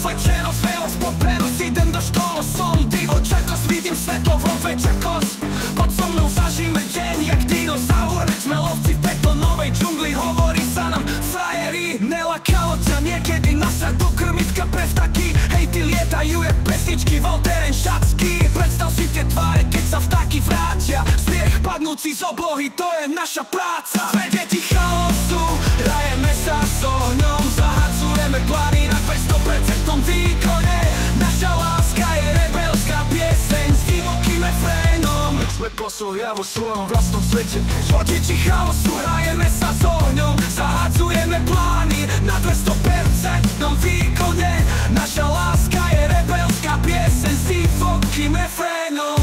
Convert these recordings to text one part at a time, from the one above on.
Rozlečeno svého spopenosť, idem do štolu, som divo čakos, vidím svetlo vo večerkos. Pod so mnou zažíme deň, jak dinozaur. Sme lovci v betonovej džungli, hovorí sa nám frajeri. Nelakalo ťa niekedy nasať do krmitka pre vtaky. Hej, ty lietajú jak pesničky Volteren Šacky. Predstav si tie tváre, keď sa vtaky vrátia. Smiech padnúci z oblohy, to je naša práca. Sme deti chaosu, hrajeme sa s ohňom. Zahadzujeme plány na 200% výkone. Naša láska je rebelská pieseň s divokým refrénom. Sme poslovia vo svojom vlastnom svete. Vodiči chaosu, hrajeme sa s ohňom. Zahadzujeme plány na 200% výkone. Naša láska je rebelská pieseň s divokým refrénom.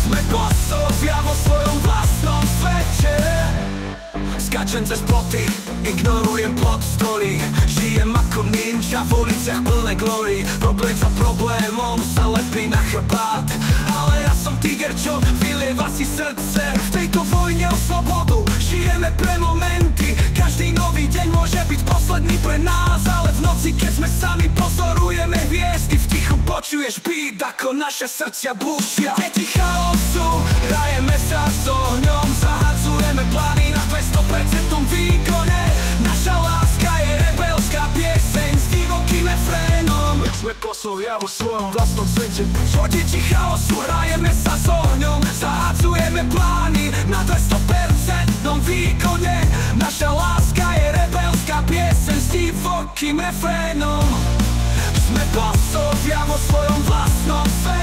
Sme poslovia vo svojom vlastnom svete. Skačem cez ploty, ignorujem plot stoly. Žijem ako ninja v uliciach plné glory. Problém za problémom sa lepí na chrbát. Ale ja som tiger, čo vylieva si srdce. V tejto vojne o slobodu žijeme pre momenty. Každý nový deň môže byť posledný pre nás. Ale v noci, keď sme sami, pozorujeme hviezdy. V tichu počuješ beat, ako naše srdcia búšia. Deti chaosu, hrajeme sa s ohňom. Zahadzujeme plány na 200% výkone. Naša láska je rebelská pieseň s divokým refrénom. Sme poslovia vo svojom vlastnom svete. Vodiči chaosu, hrajeme sa s ohňom. Zahadzujeme plány na 200% výkone. Naša láska je rebelská pieseň s divokým refrénom. Sme poslovia vo svojom vlastnom svete.